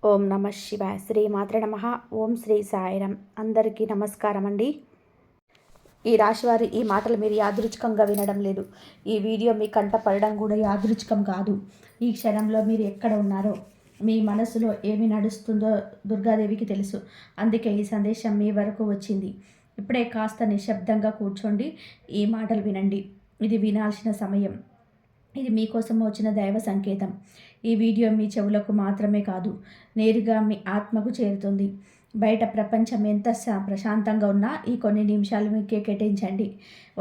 ఓం నమ శివాయ. శ్రీ మాత్ర నమ. ఓం శ్రీ సాయిరం. అందరికీ నమస్కారం అండి. ఈ రాశివారి ఈ మాటలు మీరు యాదృచ్ఛికంగా వినడం లేదు. ఈ వీడియో మీ కంట పడడం కూడా యాదృచ్ఛికం కాదు. ఈ క్షణంలో మీరు ఎక్కడ ఉన్నారో, మీ మనసులో ఏమి నడుస్తుందో దుర్గాదేవికి తెలుసు. అందుకే ఈ సందేశం మీ వరకు వచ్చింది. ఇప్పుడే కాస్త నిశ్శబ్దంగా కూర్చోండి, ఈ మాటలు వినండి. ఇది వినాల్సిన సమయం. ఇది మీకోసం వచ్చిన దైవ సంకేతం. ఈ వీడియో మీ చెవులకు మాత్రమే కాదు, నేరుగా మీ ఆత్మకు చేరుతుంది. బయట ప్రపంచం ఎంత ప్రశాంతంగా ఉన్నా ఈ కొన్ని నిమిషాలు మీకే కేటాయించండి.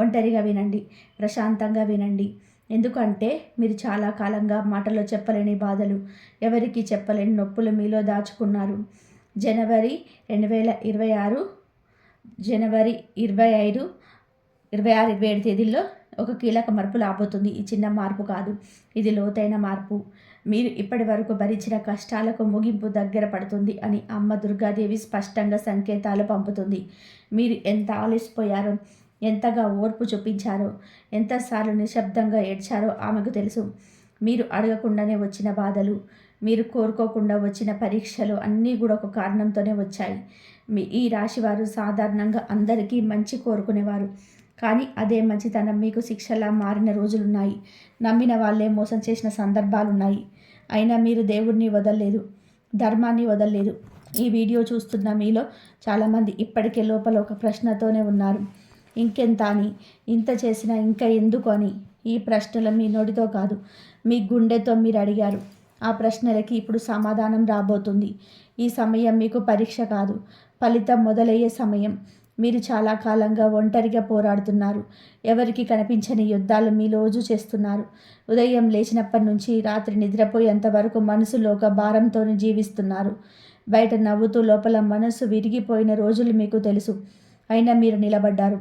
ఒంటరిగా వినండి, ప్రశాంతంగా వినండి. ఎందుకంటే మీరు చాలా కాలంగా మాటలో చెప్పలేని బాధలు, ఎవరికి చెప్పలేని నొప్పులు మీలో దాచుకున్నారు. జనవరి 2026, జనవరి 25, 26, 27 తేదీల్లో ఒక కీలక మార్పు రాబోతుంది. ఈ చిన్న మార్పు కాదు, ఇది లోతైన మార్పు. మీరు ఇప్పటి వరకు భరించిన కష్టాలకు ముగింపు దగ్గర పడుతుంది అని అమ్మ దుర్గాదేవి స్పష్టంగా సంకేతాలు పంపుతుంది. మీరు ఎంత ఆలసిపోయారో, ఎంతగా ఓర్పు చూపించారో, ఎంతసార్లు నిశ్శబ్దంగా ఏడ్చారో ఆమెకు తెలుసు. మీరు అడగకుండానే వచ్చిన బాధలు, మీరు కోరుకోకుండా వచ్చిన పరీక్షలు అన్నీ కూడా ఒక కారణంతోనే వచ్చాయి. ఈ రాశివారు సాధారణంగా అందరికీ మంచి కోరుకునేవారు. కానీ అదే మంచితనం మీకు శిక్షలా మారిన రోజులున్నాయి. నమ్మిన వాళ్ళే మోసం చేసిన సందర్భాలున్నాయి. అయినా మీరు దేవుడిని వదలలేదు, ధర్మాన్ని వదలలేదు. ఈ వీడియో చూస్తున్న మీలో చాలామంది ఇప్పటికే లోపల ఒక ప్రశ్నతోనే ఉన్నారు. ఇంకెంత అని, ఇంత చేసినా ఇంకా ఎందుకు అని. ఈ ప్రశ్నలు మీ నోటితో కాదు, మీ గుండెతో మీరు అడిగారు. ఆ ప్రశ్నలకి ఇప్పుడు సమాధానం రాబోతుంది. ఈ సమయం మీకు పరీక్ష కాదు, ఫలితం మొదలయ్యే సమయం. మీరు చాలా కాలంగా ఒంటరిగా పోరాడుతున్నారు. ఎవరికి కనిపించని యుద్ధాలు మీ రోజు చేస్తున్నారు. ఉదయం లేచినప్పటి నుంచి రాత్రి నిద్రపోయేంత వరకు మనసులో ఒక భారంతో జీవిస్తున్నారు. బయట నవ్వుతూ లోపల మనసు విరిగిపోయిన రోజులు మీకు తెలుసు. అయినా మీరు నిలబడ్డారు,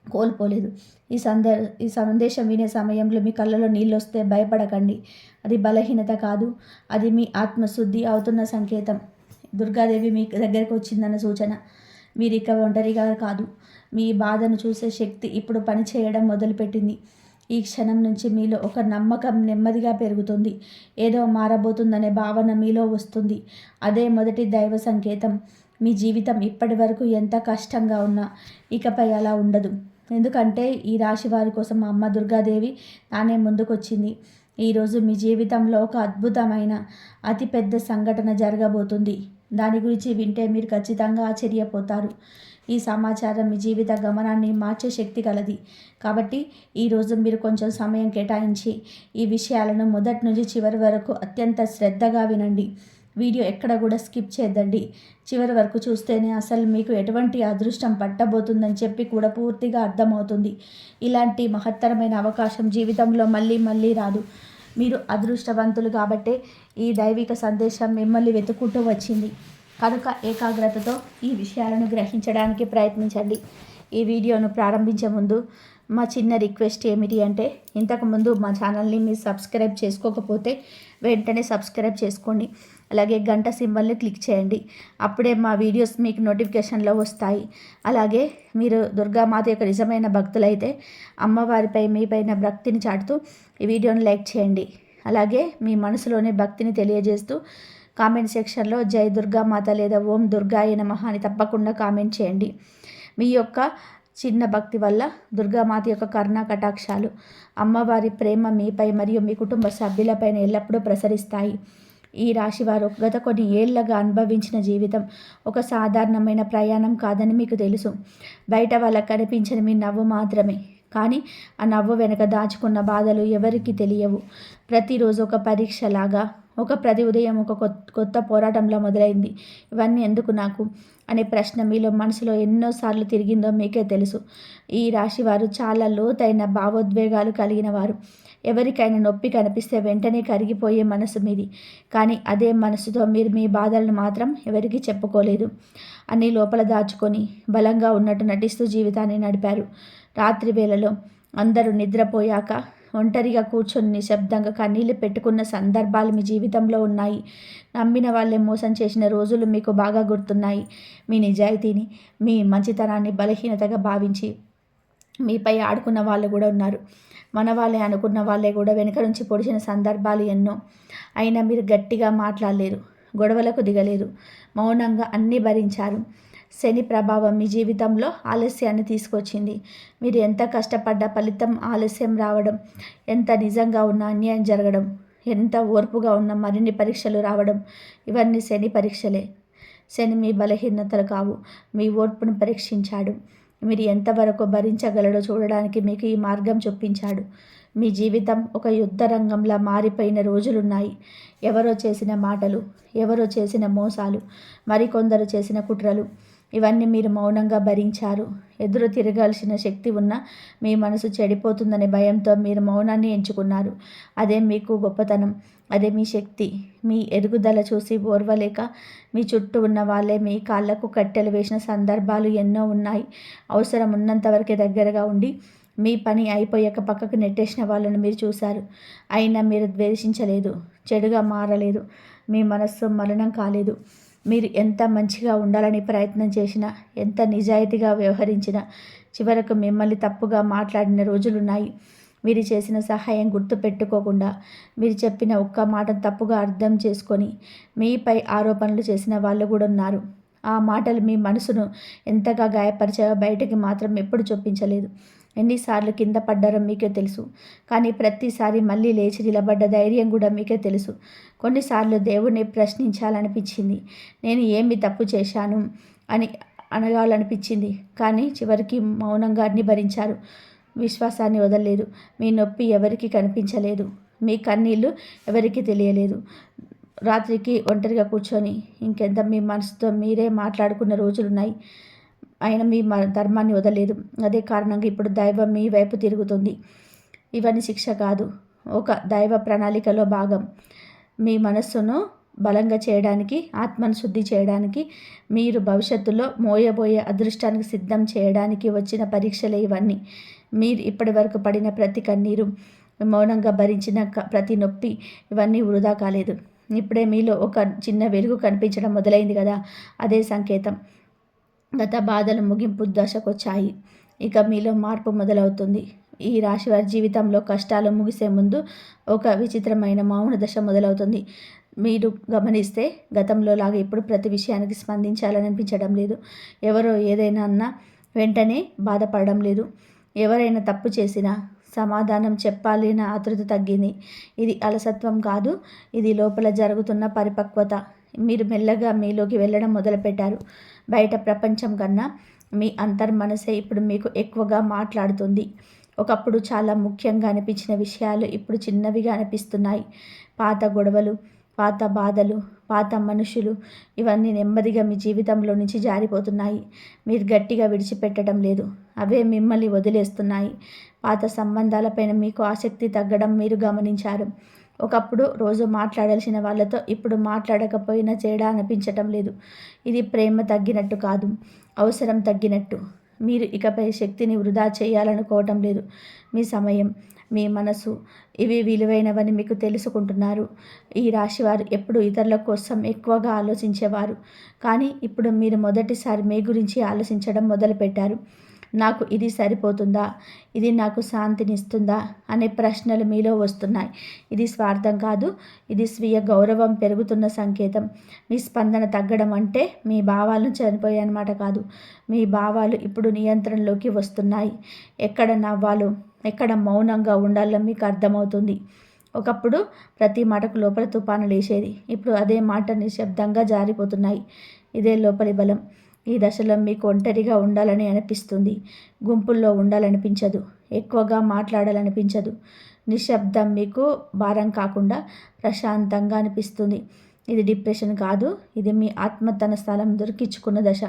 కోల్పోలేదు. ఈ సందేశం వినే సమయంలో మీ కళ్ళలో నీళ్ళు వస్తే భయపడకండి. అది బలహీనత కాదు, అది మీ ఆత్మశుద్ధి అవుతున్న సంకేతం. దుర్గాదేవి మీ దగ్గరకు వచ్చిందన్న సూచన. మీరు ఇక ఒంటరిగా కాదు. మీ బాధను చూసే శక్తి ఇప్పుడు పనిచేయడం మొదలుపెట్టింది. ఈ క్షణం నుంచి మీలో ఒక నమ్మకం నెమ్మదిగా పెరుగుతుంది. ఏదో మారబోతుందనే భావన మీలో వస్తుంది. అదే మొదటి దైవ సంకేతం. మీ జీవితం ఇప్పటి వరకు ఎంత కష్టంగా ఉన్నా ఇకపై అలా ఉండదు. ఎందుకంటే ఈ రాశి వారి కోసం అమ్మ దుర్గాదేవి తానే ముందుకొచ్చింది. ఈరోజు మీ జీవితంలో ఒక అద్భుతమైన అతిపెద్ద సంఘటన జరగబోతుంది. దాని గురించి వింటే మీరు ఖచ్చితంగా ఆశ్చర్యపోతారు. ఈ సమాచారం మీ జీవిత గమనాన్ని మార్చే శక్తి కలది. కాబట్టి ఈరోజు మీరు కొంచెం సమయం కేటాయించి ఈ విషయాలను మొదటి నుంచి చివరి వరకు అత్యంత శ్రద్ధగా వినండి. వీడియో ఎక్కడ కూడా స్కిప్ చేయద్దండి. చివరి వరకు చూస్తేనే అసలు మీకు ఎటువంటి అదృష్టం పట్టబోతుందని చెప్పి కూడా పూర్తిగా అర్థమవుతుంది. ఇలాంటి మహత్తరమైన అవకాశం జీవితంలో మళ్ళీ మళ్ళీ రాదు. మీరు అదృష్టవంతులు కాబట్టే ఈ దైవిక సందేశం మిమ్మల్ని వెతుక్కుంటూ వచ్చింది. కనుక ఏకాగ్రతతో ఈ విషయాలను గ్రహించడానికి ప్రయత్నించండి. ఈ వీడియోను ప్రారంభించే ముందు మా చిన్న రిక్వెస్ట్ ఏమిటి అంటే, ఇంతకుముందు మా ఛానల్ని మీరు సబ్స్క్రైబ్ చేసుకోకపోతే వెంటనే సబ్స్క్రైబ్ చేసుకోండి. అలాగే గంట సింబల్ని క్లిక్ చేయండి. అప్పుడే మా వీడియోస్ మీకు నోటిఫికేషన్లో వస్తాయి. అలాగే మీరు దుర్గామాత యొక్క నిజమైన భక్తులైతే అమ్మవారిపై మీపైన భక్తిని చాటుతూ ఈ వీడియోని లైక్ చేయండి. అలాగే మీ మనసులోని భక్తిని తెలియజేస్తూ కామెంట్ సెక్షన్లో జై దుర్గామాత లేదా ఓం దుర్గాయ నమః అని తప్పకుండా కామెంట్ చేయండి. మీ యొక్క చిన్న భక్తి వల్ల దుర్గామాత యొక్క కరుణా కటాక్షాలు, అమ్మవారి ప్రేమ మీపై మరియు మీ కుటుంబ సభ్యులపైన ఎల్లప్పుడూ ప్రసరిస్తాయి. ఈ రాశివారు గత కొన్ని ఏళ్లుగా అనుభవించిన జీవితం ఒక సాధారణమైన ప్రయాణం కాదని మీకు తెలుసు. బయట వాళ్ళకు కనిపించని మీ నవ్వు మాత్రమే. కానీ ఆ నవ్వు వెనక దాచుకున్న బాధలు ఎవరికీ తెలియవు. ప్రతిరోజు ఒక పరీక్షలాగా, ప్రతి ఉదయం ఒక కొత్త పోరాటంలో మొదలైంది. ఇవన్నీ ఎందుకు నాకు అనే ప్రశ్న మీలో మనసులో ఎన్నోసార్లు తిరిగిందో మీకే తెలుసు. ఈ రాశివారు చాలా లోతైన భావోద్వేగాలు కలిగిన వారు. ఎవరికైనా నొప్పి కనిపిస్తే వెంటనే కరిగిపోయే మనసు మీది. కానీ అదే మనసుతో మీరు మీ బాధలను మాత్రం ఎవరికీ చెప్పుకోలేదు. అన్నీ లోపల దాచుకొని బలంగా ఉన్నట్టు నటిస్తూ జీవితాన్ని నడిపారు. రాత్రి వేళలో అందరూ నిద్రపోయాక ఒంటరిగా కూర్చొని నిశ్శబ్దంగా కన్నీళ్లు పెట్టుకున్న సందర్భాలు మీ జీవితంలో ఉన్నాయి. నమ్మిన వాళ్ళే మోసం చేసిన రోజులు మీకు బాగా గుర్తున్నాయి. మీ నిజాయితీని, మీ మంచితనాన్ని బలహీనతగా భావించి మీపై ఆడుకున్న వాళ్ళు కూడా ఉన్నారు. మన వాళ్ళే అనుకున్న వాళ్ళే కూడా వెనుక నుంచి పొడిచిన సందర్భాలు ఎన్నో. అయినా మీరు గట్టిగా మాట్లాడలేదు. గొడవలకు దిగలేదు. మౌనంగా అన్నీ భరించారు. శని ప్రభావం మీ జీవితంలో ఆలస్యాన్ని తీసుకొచ్చింది. మీరు ఎంత కష్టపడ్డా ఫలితం ఆలస్యం రావడం, ఎంత నిజంగా ఉన్న అన్యాయం జరగడం, ఎంత ఓర్పుగా ఉన్న మరిన్ని పరీక్షలు రావడం, ఇవన్నీ శని పరీక్షలే. శని మీ బలహీనతలు కావు, మీ ఓర్పును పరీక్షించాడు. మీరు ఎంతవరకు భరించగలడో చూడడానికి మీకు ఈ మార్గం చూపించాడు. మీ జీవితం ఒక యుద్ధ రంగంలా మారిపోయిన రోజులున్నాయి. ఎవరో చేసిన మాటలు, ఎవరో చేసిన మోసాలు, మరికొందరు చేసిన కుట్రలు, ఇవన్నీ మీరు మౌనంగా భరించారు. ఎదురు తిరగాల్సిన శక్తి ఉన్న మీ మనసు చెడిపోతుందనే భయంతో మీరు మౌనాన్ని ఎంచుకున్నారు. అదే మీకు గొప్పతనం, అదే మీ శక్తి. మీ ఎదుగుదల చూసి ఓర్వలేక మీ చుట్టూ ఉన్న వాళ్ళే మీ కాళ్ళకు కట్టెలు వేసిన సందర్భాలు ఎన్నో ఉన్నాయి. అవసరం ఉన్నంతవరకే దగ్గరగా ఉండి మీ పని అయిపోయాక పక్కకు నెట్టేసిన వాళ్ళను మీరు చూశారు. అయినా మీరు ద్వేషించలేదు, చెడుగా మారలేదు, మీ మనస్సు మలినం కాలేదు. మీరు ఎంత మంచిగా ఉండాలని ప్రయత్నం చేసినా, ఎంత నిజాయితీగా వ్యవహరించినా చివరకు మిమ్మల్ని తప్పుగా మాట్లాడిన రోజులున్నాయి. మీరు చేసిన సహాయం గుర్తు పెట్టుకోకుండా, మీరు చెప్పిన ఒక్క మాటను తప్పుగా అర్థం చేసుకొని మీపై ఆరోపణలు చేసిన వాళ్ళు కూడా ఉన్నారు. ఆ మాటలు మీ మనసును ఎంతగా గాయపరిచాయో బయటికి మాత్రం ఎప్పుడు చూపించలేదు. ఎన్నిసార్లు కింద పడ్డారో మీకే తెలుసు. కానీ ప్రతిసారి మళ్ళీ లేచి నిలబడ్డ ధైర్యం కూడా మీకే తెలుసు. కొన్నిసార్లు దేవుణ్ణి ప్రశ్నించాలనిపించింది. నేను ఏమి తప్పు చేశాను అని అనగాలనిపించింది. కానీ చివరికి మౌనంగా అన్ని భరించారు. విశ్వాసాన్ని వదలలేదు. మీ నొప్పి ఎవరికి కనిపించలేదు. మీ కన్నీళ్ళు ఎవరికి తెలియలేదు. రాత్రికి ఒంటరిగా కూర్చొని ఇంకెంత మీ మనసుతో మీరే మాట్లాడుకున్న రోజులున్నాయి. ఆయన మీ ధర్మాన్ని వదలలేదు. అదే కారణంగా ఇప్పుడు దైవం మీ వైపు తిరుగుతుంది. ఇవన్నీ శిక్ష కాదు, ఒక దైవ ప్రణాళికలో భాగం. మీ మనస్సును బలంగా చేయడానికి, ఆత్మను శుద్ధి చేయడానికి, మీరు భవిష్యత్తులో మోయబోయే అదృష్టానికి సిద్ధం చేయడానికి వచ్చిన పరీక్షలే ఇవన్నీ. మీరు ఇప్పటి వరకు పడిన ప్రతి కన్నీరు, మౌనంగా భరించిన ప్రతి నొప్పి, ఇవన్నీ వృధా కాలేదు. ఇప్పుడే మీలో ఒక చిన్న వెలుగు కనిపించడం మొదలైంది కదా, అదే సంకేతం. గత బాధలు ముగింపు దశకొచ్చాయి. ఇక మీలో మార్పు మొదలవుతుంది. ఈ రాశి వారి జీవితంలో కష్టాలు ముగిసే ముందు ఒక విచిత్రమైన మౌన దశ మొదలవుతుంది. మీరు గమనిస్తే గతంలో లాగా ఇప్పుడు ప్రతి విషయానికి స్పందించాలని అనిపించడం లేదు. ఎవరో ఏదైనా అన్నా వెంటనే బాధపడడం లేదు. ఎవరైనా తప్పు చేసినా సమాధానం చెప్పాలన్న ఆతృత తగ్గింది. ఇది అలసత్వం కాదు, ఇది లోపల జరుగుతున్న పరిపక్వత. మీరు మెల్లగా మీలోకి వెళ్ళడం మొదలుపెట్టారు. బయట ప్రపంచం కన్నా మీ అంతర్మనసే ఇప్పుడు మీకు ఎక్కువగా మాట్లాడుతుంది. ఒకప్పుడు చాలా ముఖ్యంగా అనిపించిన విషయాలు ఇప్పుడు చిన్నవిగా అనిపిస్తున్నాయి. పాత గొడవలు, పాత బాధలు, పాత మనుషులు, ఇవన్నీ నెమ్మదిగా మీ జీవితంలో నుంచి జారిపోతున్నాయి. మీరు గట్టిగా విడిచిపెట్టడం లేదు, అవే మిమ్మల్ని వదిలేస్తున్నాయి. పాత సంబంధాలపైన మీకు ఆసక్తి తగ్గడం మీరు గమనించారు. ఒకప్పుడు రోజు మాట్లాడాల్సిన వాళ్ళతో ఇప్పుడు మాట్లాడకపోయినా తేడా అనిపించటం లేదు. ఇది ప్రేమ తగ్గినట్టు కాదు, అవసరం తగ్గినట్టు. మీరు ఇకపై శక్తిని వృధా చేయాలనుకోవటం లేదు. మీ సమయం, మీ మనసు, ఇవి విలువైనవని మీకు తెలుసుకుంటున్నారు. ఈ రాశివారు ఎప్పుడు ఇతరుల కోసం ఎక్కువగా ఆలోచించేవారు. కానీ ఇప్పుడు మీరు మొదటిసారి మీ గురించి ఆలోచించడం మొదలుపెట్టారు. నాకు ఇది సరిపోతుందా, ఇది నాకు శాంతినిస్తుందా అనే ప్రశ్నలు మీలో వస్తున్నాయి. ఇది స్వార్థం కాదు, ఇది స్వీయ గౌరవం పెరుగుతున్న సంకేతం. మీ స్పందన తగ్గడం అంటే మీ భావాలను చనిపోయాయన్నమాట కాదు. మీ భావాలు ఇప్పుడు నియంత్రణలోకి వస్తున్నాయి. ఎక్కడ నవ్వాలో, ఎక్కడ మౌనంగా ఉండాలో మీకు అర్థమవుతుంది. ఒకప్పుడు ప్రతి మాటకు లోపల తుఫాను లేచేది. ఇప్పుడు అదే మాట నిశ్శబ్దంగా జారిపోతున్నాయి. ఇదే లోపలి బలం. ఈ దశలో మీకు ఒంటరిగా ఉండాలని అనిపిస్తుంది. గుంపుల్లో ఉండాలనిపించదు. ఎక్కువగా మాట్లాడాలనిపించదు. నిశ్శబ్దం మీకు భారం కాకుండా ప్రశాంతంగా అనిపిస్తుంది. ఇది డిప్రెషన్ కాదు, ఇది మీ ఆత్మ తన స్థలం దొరికించుకున్న దశ.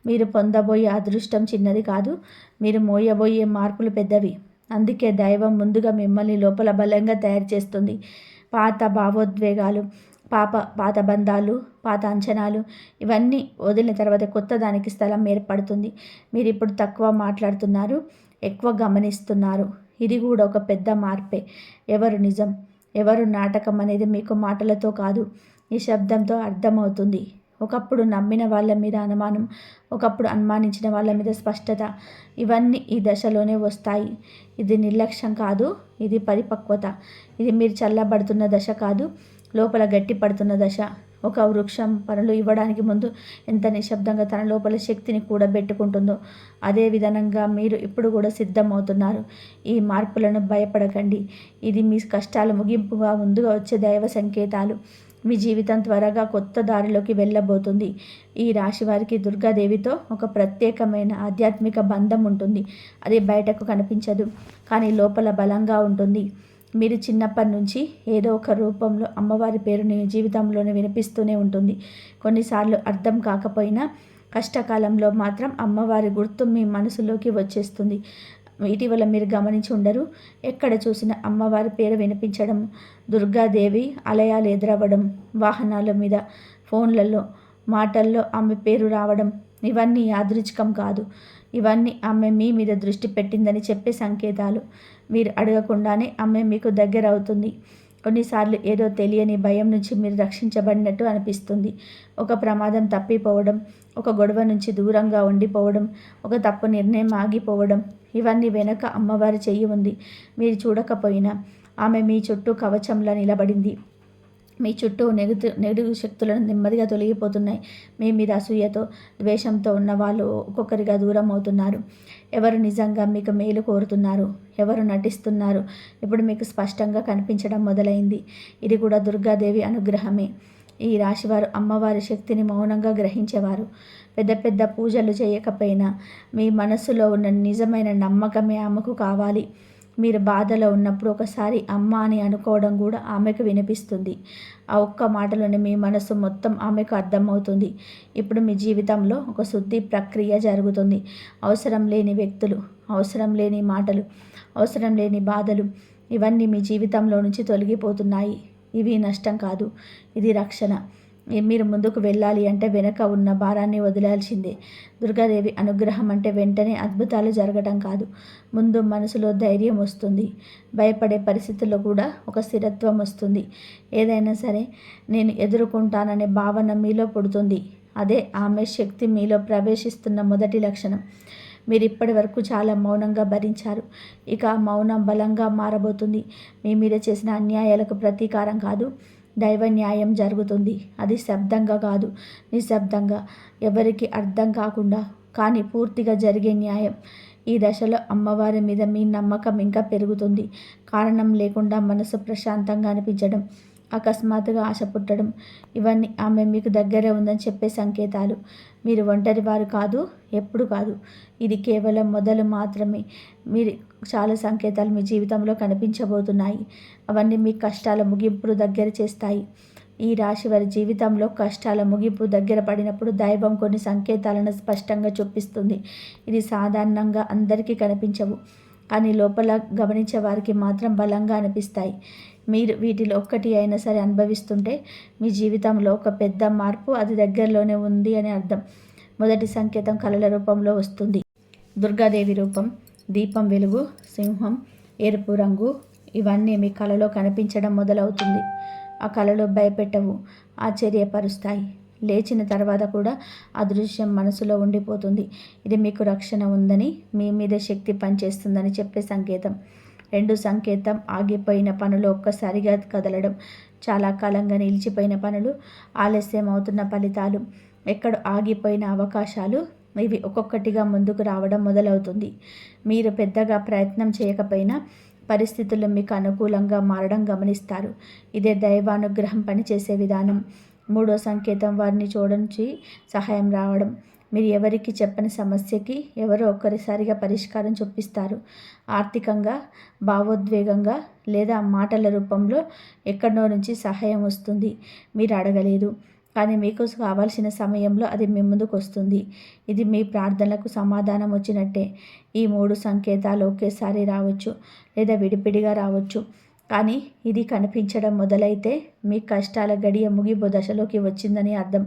మీరు పొందబోయే అదృష్టం చిన్నది కాదు, మీరు మోయబోయే మార్పులు పెద్దవి. అందుకే దైవం ముందుగా మిమ్మల్ని లోపల బలంగా తయారు చేస్తుంది. పాత భావోద్వేగాలు, పాత బంధాలు, పాత అంచనాలు, ఇవన్నీ వదిలిన తర్వాత కొత్త దానికి స్థలం ఏర్పడుతుంది. మీరు ఇప్పుడు తక్కువ మాట్లాడుతున్నారు, ఎక్కువ గమనిస్తున్నారు. ఇది కూడా ఒక పెద్ద మార్పే. ఎవరు నిజం, ఎవరు నాటకం అనేది మీకు మాటలతో కాదు, ఈ శబ్దంతో అర్థమవుతుంది. ఒకప్పుడు నమ్మిన వాళ్ళ మీద అనుమానం, ఒకప్పుడు అనుమానించిన వాళ్ళ మీద స్పష్టత, ఇవన్నీ ఈ దశలోనే వస్తాయి. ఇది నిర్లక్ష్యం కాదు, ఇది పరిపక్వత. ఇది మీరు చల్లబడుతున్న దశ కాదు, లోపల గట్టి పడుతున్న దశ. ఒక వృక్షం పనులు ఇవ్వడానికి ముందు ఎంత నిశ్శబ్దంగా తన లోపల శక్తిని కూడబెట్టుకుంటుందో అదే విధంగా మీరు ఇప్పుడు కూడా సిద్ధమవుతున్నారు. ఈ మార్పులను భయపడకండి. ఇది మీ కష్టాల ముగింపుగా ముందుగా వచ్చే దైవ సంకేతాలు. మీ జీవితం త్వరగా కొత్త దారిలోకి వెళ్ళబోతుంది. ఈ రాశి వారికి దుర్గాదేవితో ఒక ప్రత్యేకమైన ఆధ్యాత్మిక బంధం ఉంటుంది. అది బయటకు కనిపించదు, కానీ లోపల బలంగా ఉంటుంది. మీరు చిన్నప్పటి నుంచి ఏదో ఒక రూపంలో అమ్మవారి పేరుని జీవితంలోనే వినిపిస్తూనే ఉంటుంది. కొన్నిసార్లు అర్థం కాకపోయినా కష్టకాలంలో మాత్రం అమ్మవారి గుర్తు మీ మనసులోకి వచ్చేస్తుంది. ఇటీవల మీరు గమనించి ఉండరు, ఎక్కడ చూసిన అమ్మవారి పేరు వినిపించడం, దుర్గాదేవి ఆలయాలు ఎదురవ్వడం, వాహనాల మీద, ఫోన్లలో, మాటల్లో ఆమె పేరు రావడం. ఇవన్నీ యాదృచ్ఛికం కాదు. ఇవన్నీ ఆమె మీ మీద దృష్టి పెట్టిందని చెప్పే సంకేతాలు. మీరు అడగకుండానే ఆమె మీకు దగ్గర అవుతుంది. కొన్నిసార్లు ఏదో తెలియని భయం నుంచి మీరు రక్షించబడినట్టు అనిపిస్తుంది. ఒక ప్రమాదం తప్పిపోవడం, ఒక గొడవ నుంచి దూరంగా ఉండిపోవడం, ఒక తప్పు నిర్ణయం ఆగిపోవడం, ఇవన్నీ వెనక అమ్మవారి చెయ్యి ఉంది. మీరు చూడకపోయినా ఆమె మీ చుట్టూ కవచంలా నిలబడింది. మీ చుట్టూ నెగటివ్ శక్తులను నెమ్మదిగా తొలగిపోతున్నాయి. మీ మీద అసూయతో, ద్వేషంతో ఉన్న వాళ్ళు ఒక్కొక్కరిగా దూరం అవుతున్నారు. ఎవరు నిజంగా మీకు మేలు కోరుతున్నారు, ఎవరు నటిస్తున్నారు, ఇప్పుడు మీకు స్పష్టంగా కనిపించడం మొదలైంది. ఇది కూడా దుర్గాదేవి అనుగ్రహమే. ఈ రాశివారు అమ్మవారి శక్తిని మౌనంగా గ్రహించేవారు. పెద్ద పెద్ద పూజలు చేయకపోయినా మీ మనస్సులో ఉన్న నిజమైన నమ్మకమే ఆమెకు కావాలి. మీరు బాధలో ఉన్నప్పుడు ఒకసారి అమ్మ అని అనుకోవడం కూడా ఆమెకు వినిపిస్తుంది. ఆ ఒక్క మాటలోనే మీ మనసు మొత్తం ఆమెకు అర్థమవుతుంది. ఇప్పుడు మీ జీవితంలో ఒక శుద్ధి ప్రక్రియ జరుగుతుంది. అవసరం లేని వ్యక్తులు, అవసరం లేని మాటలు, అవసరం లేని బాధలు, ఇవన్నీ మీ జీవితంలో నుంచి తొలగిపోతున్నాయి. ఇవి నష్టం కాదు, ఇది రక్షణ. మీరు ముందుకు వెళ్ళాలి అంటే వెనక ఉన్న భారాన్ని వదిలాల్సిందే. దుర్గాదేవి అనుగ్రహం అంటే వెంటనే అద్భుతాలు జరగడం కాదు. ముందు మనసులో ధైర్యం వస్తుంది. భయపడే పరిస్థితుల్లో కూడా ఒక స్థిరత్వం వస్తుంది. ఏదైనా సరే నేను ఎదుర్కొంటాననే భావన మీలో పుడుతుంది. అదే ఆమె శక్తి మీలో ప్రవేశిస్తున్న మొదటి లక్షణం. మీరు ఇప్పటి వరకు చాలా మౌనంగా భరించారు. ఇక ఆ మౌనం బలంగా మారబోతుంది. మీ మీద చేసిన అన్యాయాలకు ప్రతీకారం కాదు, దైవ న్యాయం జరుగుతుంది. అది శబ్దంగా కాదు, నిశ్శబ్దంగా, ఎవరికి అర్థం కాకుండా, కానీ పూర్తిగా జరిగే న్యాయం. ఈ దశలో అమ్మవారి మీద మీ నమ్మకం ఇంకా పెరుగుతుంది. కారణం లేకుండా మనసు ప్రశాంతంగా అనిపించడం, అకస్మాత్తుగా ఆశ పుట్టడం, ఇవన్నీ ఆమె మీకు దగ్గరే ఉందని చెప్పే సంకేతాలు. మీరు ఒంటరి వారు కాదు, ఎప్పుడు కాదు. ఇది కేవలం మొదలు మాత్రమే. మీరు చాలా సంకేతాలు మీ జీవితంలో కనిపించబోతున్నాయి. అవన్నీ మీ కష్టాల ముగింపును దగ్గర చేస్తాయి. ఈ రాశి వారి జీవితంలో కష్టాల ముగింపు దగ్గర పడినప్పుడు దైవం కొన్ని సంకేతాలను స్పష్టంగా చూపిస్తుంది. ఇది సాధారణంగా అందరికీ కనిపించవు, కానీ లోపల గమనించే వారికి మాత్రం బలంగా అనిపిస్తాయి. మీరు వీటిలో ఒక్కటి అయినా సరే అనుభవిస్తుంటే మీ జీవితంలో ఒక పెద్ద మార్పు అది దగ్గరలోనే ఉంది అని అర్థం. మొదటి సంకేతం కళల రూపంలో వస్తుంది. దుర్గాదేవి రూపం, దీపం వెలుగు, సింహం, ఎరుపు రంగు, ఇవన్నీ మీ కళలో కనిపించడం మొదలవుతుంది. ఆ కళలు భయపెట్టవు, ఆశ్చర్యపరుస్తాయి. లేచిన తర్వాత కూడా ఆ దృశ్యం మనసులో ఉండిపోతుంది. ఇది మీకు రక్షణ ఉందని, మీ మీద శక్తి పనిచేస్తుందని చెప్పే సంకేతం. రెండు సంకేతం ఆగిపోయిన పనులు ఒక్కసారిగా కదలడం, చాలా కాలంగా నిలిచిపోయిన పనులు, ఆలస్యం అవుతున్న ఫలితాలు, ఎక్కడ ఆగిపోయిన అవకాశాలు, ఇవి ఒక్కొక్కటిగా ముందుకు రావడం మొదలవుతుంది. మీరు పెద్దగా ప్రయత్నం చేయకపోయినా పరిస్థితులు మీకు అనుకూలంగా మారడం గమనిస్తారు. ఇదే దైవానుగ్రహం పనిచేసే విధానం. మూడో సంకేతం వారిని చూడండి సహాయం రావడం. మీరు ఎవరికి చెప్పని సమస్యకి ఎవరో ఒక్కరిసారిగా పరిష్కారం చూపిస్తారు. ఆర్థికంగా, భావోద్వేగంగా లేదా మాటల రూపంలో ఎక్కడో నుంచి సహాయం వస్తుంది. మీరు అడగలేదు, కానీ మీకు కావాల్సిన సమయంలో అది మీ ముందుకు వస్తుంది. ఇది మీ ప్రార్థనలకు సమాధానం వచ్చినట్టే. ఈ మూడు సంకేతాలు ఒకేసారి రావచ్చు లేదా విడిపిడిగా రావచ్చు, కానీ ఇది కనిపించడం మొదలైతే మీ కష్టాల గడియ ముగింపు దశలోకి వచ్చిందని అర్థం.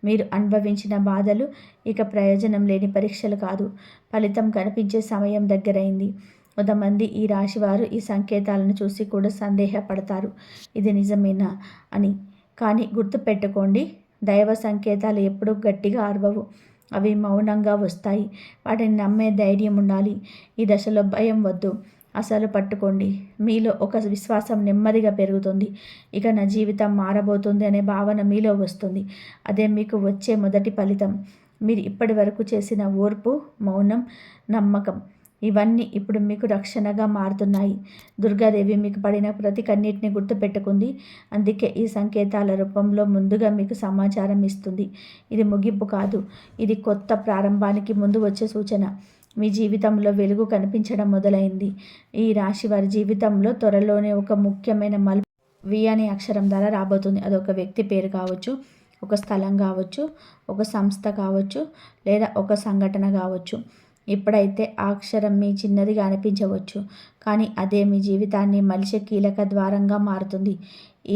మీరు అనుభవించిన బాధలు ఇక ప్రయోజనం లేని పరీక్షలు కాదు, ఫలితం కనిపించే సమయం దగ్గరైంది. కొంతమంది ఈ రాశివారు ఈ సంకేతాలను చూసి కూడా సందేహపడతారు, ఇది నిజమేనా అని. కానీ గుర్తుపెట్టుకోండి, దైవ సంకేతాలు ఎప్పుడూ గట్టిగా అరవవు, అవి మౌనంగా వస్తాయి. వాటిని నమ్మే ధైర్యం ఉండాలి. ఈ దశలో భయం వద్దు, అసలు పట్టుకోండి. మీలో ఒక విశ్వాసం నెమ్మదిగా పెరుగుతుంది. ఇక నా జీవితం మారబోతుంది అనే భావన మీలో వస్తుంది. అదే మీకు వచ్చే మొదటి ఫలితం. మీరు ఇప్పటి వరకు చేసిన ఓర్పు, మౌనం, నమ్మకం ఇవన్నీ ఇప్పుడు మీకు రక్షణగా మారుతున్నాయి. దుర్గాదేవి మీకు పడిన ప్రతి కన్నీటిని గుర్తుపెట్టుకుంది. అందుకే ఈ సంకేతాల రూపంలో ముందుగా మీకు సమాచారం ఇస్తుంది. ఇది ముగింపు కాదు, ఇది కొత్త ప్రారంభానికి ముందు వచ్చే సూచన. మీ జీవితంలో వెలుగు కనిపించడం మొదలైంది. ఈ రాశి వారి జీవితంలో త్వరలోనే ఒక ముఖ్యమైన మలుపు వి అనే అక్షరం ద్వారా రాబోతుంది. అదొక వ్యక్తి పేరు కావచ్చు, ఒక స్థలం కావచ్చు, ఒక సంస్థ కావచ్చు, లేదా ఒక సంఘటన కావచ్చు. ఇప్పుడైతే ఆ అక్షరం మీ చిన్నదిగా అనిపించవచ్చు, కానీ అదే మీ జీవితాన్ని మలిచే కీలక ద్వారంగా మారుతుంది.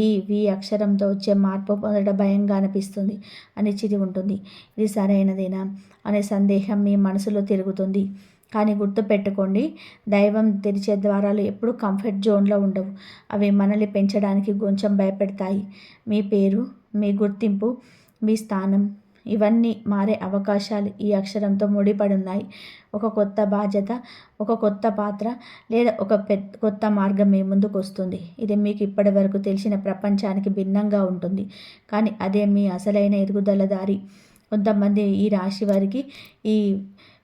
ఈ వి అక్షరంతో వచ్చే మార్పు మొదట భయంగా అనిపిస్తుంది, అనిశ్చితి ఉంటుంది. ఇది సరైనదేనా అనే సందేహం మీ మనసులో తిరుగుతుంది. కానీ గుర్తుపెట్టుకోండి, దైవం తెరిచే ద్వారాలు ఎప్పుడూ కంఫర్ట్ జోన్లో ఉండవు. అవి మనల్ని పెంచడానికి కొంచెం భయపెడతాయి. మీ పేరు, మీ గుర్తింపు, మీ స్థానం ఇవన్నీ మారే అవకాశాలు ఈ అక్షరంతో ముడిపడి ఉన్నాయి. ఒక కొత్త బాధ్యత, ఒక కొత్త పాత్ర, లేదా ఒక కొత్త మార్గం మీ ముందుకు వస్తుంది. ఇది మీకు ఇప్పటి వరకు తెలిసిన ప్రపంచానికి భిన్నంగా ఉంటుంది, కానీ అదే మీ అసలైన ఎదుగుదల దారి. కొంతమంది ఈ రాశి వారికి ఈ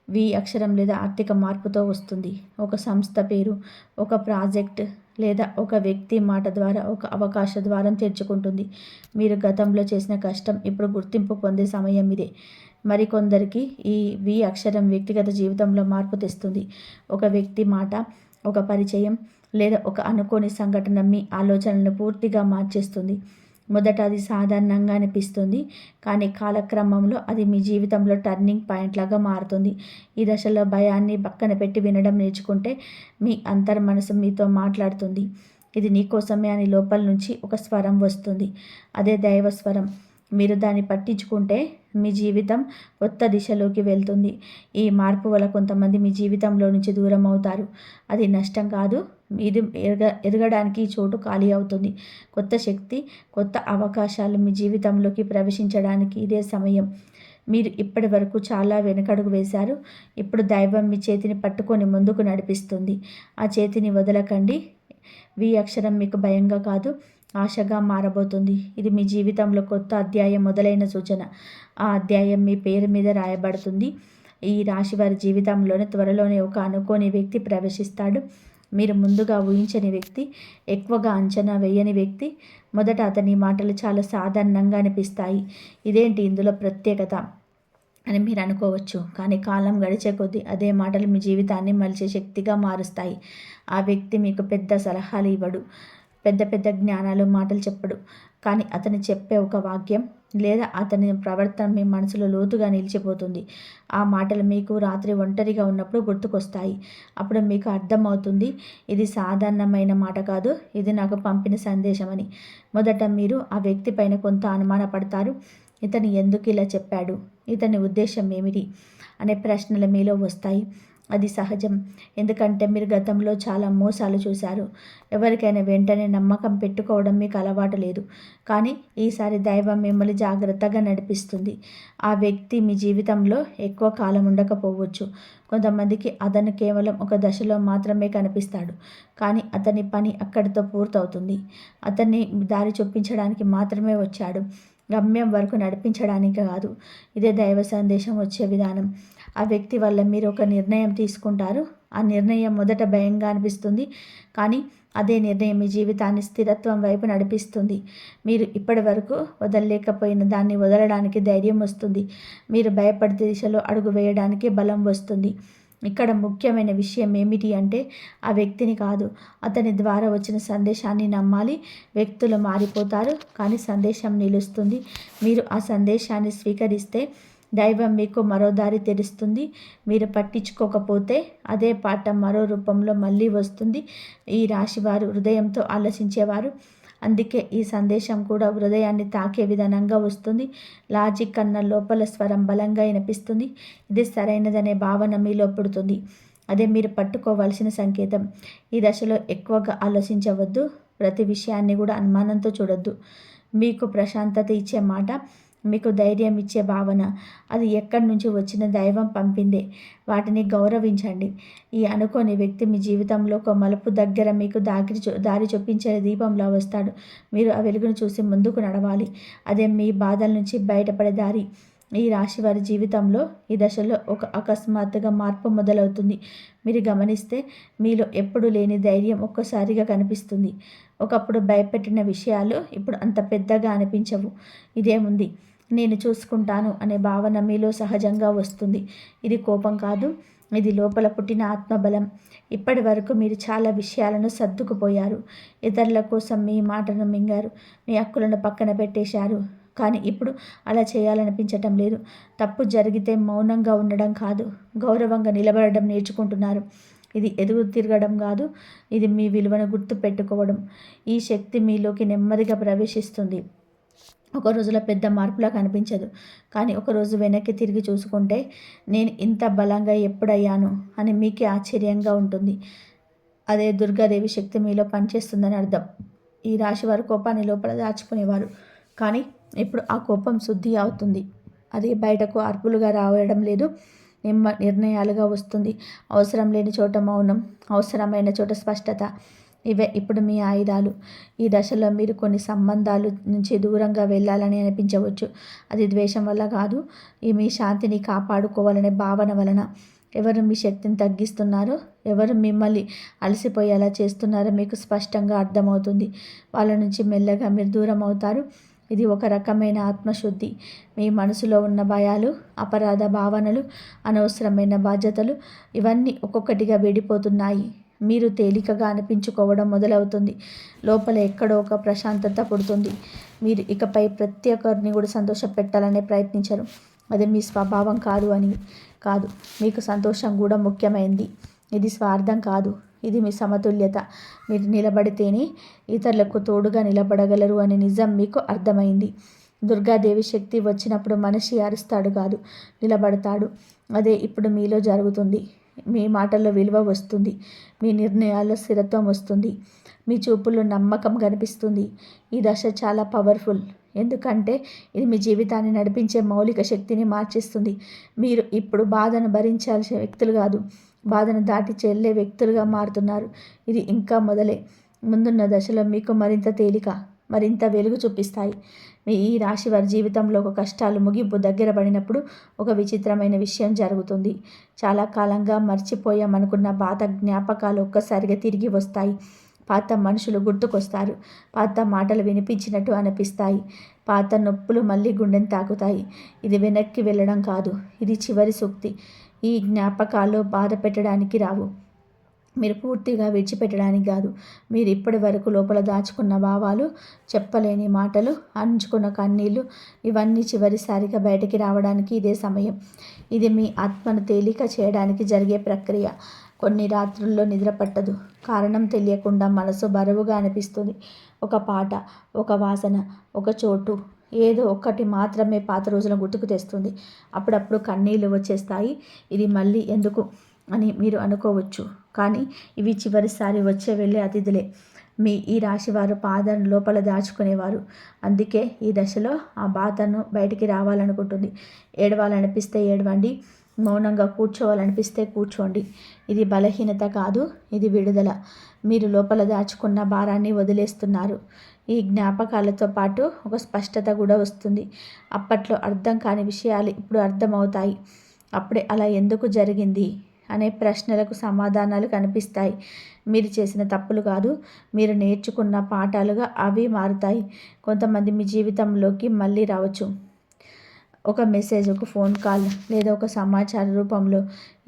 వి అక్షరం లేదా ఆర్థిక మార్పుతో వస్తుంది. ఒక సంస్థ పేరు, ఒక ప్రాజెక్ట్ లేదా ఒక వ్యక్తి మాట ద్వారా ఒక అవకాశ ద్వారం తెరుచుకుంటుంది. మీరు గతంలో చేసిన కష్టం ఇప్పుడు గుర్తింపు పొందే సమయం ఇదే. మరికొందరికి ఈ వి అక్షరం వ్యక్తిగత జీవితంలో మార్పు తెస్తుంది. ఒక వ్యక్తి మాట, ఒక పరిచయం లేదా ఒక అనుకోని సంఘటన మీ ఆలోచనలను పూర్తిగా మార్చేస్తుంది. మొదట అది సాధారణంగా అనిపిస్తుంది, కానీ కాలక్రమంలో అది మీ జీవితంలో టర్నింగ్ పాయింట్ లాగా మారుతుంది. ఈ దశలో భయాన్ని పక్కన పెట్టి వినడం నేర్చుకుంటే మీ అంతర్మనసు మీతో మాట్లాడుతుంది. ఇది నీకోసమే అని లోపల నుంచి ఒక స్వరం వస్తుంది. అదే దైవ స్వరం. మీరు దాన్ని పట్టించుకుంటే మీ జీవితం కొత్త దిశలోకి వెళ్తుంది. ఈ మార్పు వల్ల కొంతమంది మీ జీవితంలో నుంచి దూరం అవుతారు. అది నష్టం కాదు, ఇది ఎదగడానికి చోటు ఖాళీ అవుతుంది. కొత్త శక్తి, కొత్త అవకాశాలు మీ జీవితంలోకి ప్రవేశించడానికి ఇదే సమయం. మీరు ఇప్పటి వరకు చాలా వెనకడుగు వేశారు. ఇప్పుడు దైవం మీ చేతిని పట్టుకొని ముందుకు నడిపిస్తుంది. ఆ చేతిని వదలకండి. వి అక్షరం మీకు భయంగా కాదు, ఆశగా మారబోతుంది. ఇది మీ జీవితంలో కొత్త అధ్యాయం మొదలైన సూచన. ఆ అధ్యాయం మీ పేరు మీద రాయబడుతుంది. ఈ రాశి వారి జీవితంలోనే త్వరలోనే ఒక అనుకోని వ్యక్తి ప్రవేశిస్తాడు. మీరు ముందుగా ఊహించని వ్యక్తి, ఎక్కువగా అంచనా వేయని వ్యక్తి. మొదట అతని మాటలు చాలా సాధారణంగా అనిపిస్తాయి. ఇదేంటి ఇందులో ప్రత్యేకత అని మీరు అనుకోవచ్చు, కానీ కాలం గడిచే కొద్దీ అదే మాటలు మీ జీవితాన్ని మలిచే శక్తిగా మారుస్తాయి. ఆ వ్యక్తి మీకు పెద్ద సలహాలు ఇవ్వడు, పెద్ద పెద్ద జ్ఞానాలు మాటలు చెప్పడు, కానీ అతను చెప్పే ఒక వాక్యం లేదా అతని ప్రవర్తన మీ మనసులో లోతుగా నిలిచిపోతుంది. ఆ మాటలు మీకు రాత్రి ఒంటరిగా ఉన్నప్పుడు గుర్తుకొస్తాయి. అప్పుడు మీకు అర్థమవుతుంది, ఇది సాధారణమైన మాట కాదు, ఇది నాకు పంపిన సందేశం అని. మొదట మీరు ఆ వ్యక్తి పైన కొంత అనుమానపడతారు. ఇతను ఎందుకు ఇలా చెప్పాడు, ఇతని ఉద్దేశం ఏమిటి అనే ప్రశ్నలు మీలో వస్తాయి. అది సహజం, ఎందుకంటే మీరు గతంలో చాలా మోసాలు చూశారు. ఎవరికైనా వెంటనే నమ్మకం పెట్టుకోవడం మీకు అలవాటు లేదు. కానీ ఈసారి దైవం మిమ్మల్ని జాగ్రత్తగా నడిపిస్తుంది. ఆ వ్యక్తి మీ జీవితంలో ఎక్కువ కాలం ఉండకపోవచ్చు. కొంతమందికి అతను కేవలం ఒక దశలో మాత్రమే కనిపిస్తాడు, కానీ అతని పని అక్కడితో పూర్తవుతుంది. అతన్ని దారి చూపించడానికి మాత్రమే వచ్చాడు, గమ్యం వరకు నడిపించడానికి కాదు. ఇదే దైవ సందేశం వచ్చే విధానం. ఆ వ్యక్తి వల్ల మీరు ఒక నిర్ణయం తీసుకుంటారు. ఆ నిర్ణయం మొదట భయంగా అనిపిస్తుంది, కానీ అదే నిర్ణయం మీ జీవితాన్ని స్థిరత్వం వైపు నడిపిస్తుంది. మీరు ఇప్పటి వరకు వదలలేకపోయిన దాన్ని వదలడానికి ధైర్యం వస్తుంది. మీరు భయపడే దిశలో అడుగు వేయడానికి బలం వస్తుంది. ఇక్కడ ముఖ్యమైన విషయం ఏమిటి అంటే ఆ వ్యక్తిని కాదు, అతని ద్వారా వచ్చిన సందేశాన్ని నమ్మాలి. వ్యక్తులు మారిపోతారు, కానీ సందేశం నిలుస్తుంది. మీరు ఆ సందేశాన్ని స్వీకరిస్తే దైవం మీకు మరో దారి తెరుస్తుంది. మీరు పట్టించుకోకపోతే అదే పాఠం మరో రూపంలో మళ్ళీ వస్తుంది. ఈ రాశివారు హృదయంతో ఆలోచించేవారు, అందుకే ఈ సందేశం కూడా హృదయాన్ని తాకే విధానంగా వస్తుంది. లాజిక్ కన్నా లోపల స్వరం బలంగా వినిపిస్తుంది. ఇది సరైనదనే భావన మీలో పుడుతుంది. అదే మీరు పట్టుకోవాల్సిన సంకేతం. ఈ దశలో ఎక్కువగా ఆలోచించవద్దు, ప్రతి విషయాన్ని కూడా అనుమానంతో చూడొద్దు. మీకు ప్రశాంతత ఇచ్చే మాట, మీకు ధైర్యం ఇచ్చే భావన. అది ఎక్కడి నుంచి వచ్చిన దైవం పంపిందే. వాటిని గౌరవించండి. ఈ అనుకోని వ్యక్తి మీ జీవితంలో ఒక మలుపు దగ్గర మీకు దారి చూపించే దీపంలా వస్తాడు. మీరు ఆ వెలుగును చూసి ముందుకు నడవాలి. అదే మీ బాధల నుంచి బయటపడే దారి. ఈ రాశి వారి జీవితంలో ఈ దశలో ఒక అకస్మాత్తుగా మార్పు మొదలవుతుంది. మీరు గమనిస్తే మీలో ఎప్పుడు లేని ధైర్యం ఒక్కసారిగా కనిపిస్తుంది. ఒకప్పుడు భయపెట్టిన విషయాలు ఇప్పుడు అంత పెద్దగా అనిపించవు. ఇదేముంది, నేను చూసుకుంటాను అనే భావన మీలో సహజంగా వస్తుంది. ఇది కోపం కాదు, ఇది లోపల పుట్టిన ఆత్మబలం. ఇప్పటి వరకు మీరు చాలా విషయాలను సర్దుకుపోయారు. ఇతరుల కోసం మీ మాటను మింగారు, మీ హక్కులను పక్కన పెట్టేశారు. కానీ ఇప్పుడు అలా చేయాలనిపించటం లేదు. తప్పు జరిగితే మౌనంగా ఉండడం కాదు, గౌరవంగా నిలబడడం నేర్చుకుంటున్నారు. ఇది ఎదుగు తిరగడం కాదు, ఇది మీ విలువను గుర్తు పెట్టుకోవడం. ఈ శక్తి మీలోకి నెమ్మదిగా ప్రవేశిస్తుంది. ఒక రోజులో పెద్ద మార్పులా కనిపించదు, కానీ ఒకరోజు వెనక్కి తిరిగి చూసుకుంటే నేను ఇంత బలంగా ఎప్పుడయ్యాను అని మీకే ఆశ్చర్యంగా ఉంటుంది. అదే దుర్గాదేవి శక్తి మీలో పనిచేస్తుందని అర్థం. ఈ రాశి వారు కోపాన్ని లోపల దాచుకునేవారు, కానీ ఇప్పుడు ఆ కోపం శుద్ధి అవుతుంది. అది బయటకు అర్పులుగా రావడం లేదు, నిర్ణయాలుగా వస్తుంది. అవసరం లేని చోట మౌనం, అవసరమైన చోట స్పష్టత. ఇవే ఇప్పుడు మీ ఆయుధాలు. ఈ దశలో మీరు కొన్ని సంబంధాలు నుంచి దూరంగా వెళ్ళాలని అనిపించవచ్చు. అది ద్వేషం వల్ల కాదు, మీ శాంతిని కాపాడుకోవాలనే భావన వలన. ఎవరు మీ శక్తిని తగ్గిస్తున్నారో, ఎవరు మిమ్మల్ని అలసిపోయేలా చేస్తున్నారో మీకు స్పష్టంగా అర్థమవుతుంది. వాళ్ళ నుంచి మెల్లగా మీరు దూరం అవుతారు. ఇది ఒక రకమైన ఆత్మశుద్ధి. మీ మనసులో ఉన్న భయాలు, అపరాధ భావనలు, అనవసరమైన బాధ్యతలు ఇవన్నీ ఒక్కొక్కటిగా విడిపోతున్నాయి. మీరు తేలికగా అనిపించుకోవడం మొదలవుతుంది. లోపల ఎక్కడో ఒక ప్రశాంతత పుడుతుంది. మీరు ఇకపై ప్రతి ఒక్కరిని కూడా సంతోషపెట్టాలనే ప్రయత్నించరు. అది మీ స్వభావం కాదు. మీకు సంతోషం కూడా ముఖ్యమైంది. ఇది స్వార్థం కాదు, ఇది మీ సమతుల్యత. మీరు నిలబడితేనే ఇతరులకు తోడుగా నిలబడగలరు అనే నిజం మీకు అర్థమైంది. దుర్గాదేవి శక్తి వచ్చినప్పుడు మనిషి అరుస్తాడు కాదు, నిలబడతాడు. అదే ఇప్పుడు మీలో జరుగుతుంది. మీ మాటల్లో విలువ వస్తుంది, మీ నిర్ణయాల్లో స్థిరత్వం వస్తుంది, మీ చూపుల్లో నమ్మకం కనిపిస్తుంది. ఈ దశ చాలా పవర్ఫుల్, ఎందుకంటే ఇది మీ జీవితాన్ని నడిపించే మౌలిక శక్తిని మార్చేస్తుంది. మీరు ఇప్పుడు బాధను భరించాల్సిన వ్యక్తులు కాదు, బాధను దాటి చెల్లే వ్యక్తులుగా మారుతున్నారు. ఇది ఇంకా మొదలే. ముందున్న దశలో మీకు మరింత తేలిక, మరింత వెలుగు చూపిస్తాయి. మీ ఈ రాశి వారి జీవితంలో ఒక కష్టాలు ముగింపు దగ్గర పడినప్పుడు ఒక విచిత్రమైన విషయం జరుగుతుంది. చాలా కాలంగా మర్చిపోయామనుకున్న పాత జ్ఞాపకాలు ఒక్కసారిగా తిరిగి వస్తాయి. పాత మనుషులు గుర్తుకొస్తారు, పాత మాటలు వినిపించినట్టు అనిపిస్తాయి, పాత నొప్పులు మళ్ళీ గుండెని తాకుతాయి. ఇది వెనక్కి వెళ్ళడం కాదు, ఇది చివరి సూక్తి. ఈ జ్ఞాపకాలు బాధ పెట్టడానికి రావు, మీరు పూర్తిగా విడిచిపెట్టడానికి కాదు. మీరు ఇప్పటి వరకు లోపల దాచుకున్న భావాలు, చెప్పలేని మాటలు, అంచుకున్న కన్నీళ్ళు ఇవన్నీ చివరిసారిగా బయటికి రావడానికి ఇదే సమయం. ఇది మీ ఆత్మను తేలిక చేయడానికి జరిగే ప్రక్రియ. కొన్ని రాత్రుల్లో నిద్ర పట్టదు, కారణం తెలియకుండా మనసు బరువుగా అనిపిస్తుంది. ఒక పాట, ఒక వాసన, ఒక చోటు, ఏదో ఒక్కటి మాత్రమే పాత రోజులను గుర్తుకు తెస్తుంది. అప్పుడప్పుడు కన్నీళ్ళు వచ్చేస్తాయి. ఇది మళ్ళీ ఎందుకు అని మీరు అనుకోవచ్చు, కానీ ఇవి చివరిసారి వచ్చే వెళ్ళే అతిథులే. మీ ఈ రాశివారు బాధను లోపల దాచుకునేవారు. అందుకే ఈ దశలో ఆ బాధను బయటికి రావాలనుకుంటుంది. ఏడవాలనిపిస్తే ఏడవండి, మౌనంగా కూర్చోవాలనిపిస్తే కూర్చోండి. ఇది బలహీనత కాదు, ఇది విడుదల. మీరు లోపల దాచుకున్న భారాన్ని వదిలేస్తున్నారు. ఈ జ్ఞాపకాలతో పాటు ఒక స్పష్టత కూడా వస్తుంది. అప్పట్లో అర్థం కాని విషయాలు ఇప్పుడు అర్థమవుతాయి. అప్పుడే అలా ఎందుకు జరిగింది అనే ప్రశ్నలకు సమాధానాలు కనిపిస్తాయి. మీరు చేసిన తప్పులు కాదు, మీరు నేర్చుకున్న పాఠాలుగా అవి మారుతాయి. కొంతమంది మీ జీవితంలోకి మళ్ళీ రావచ్చు, ఒక మెసేజ్, ఒక ఫోన్ కాల్ లేదా ఒక సమాచార రూపంలో.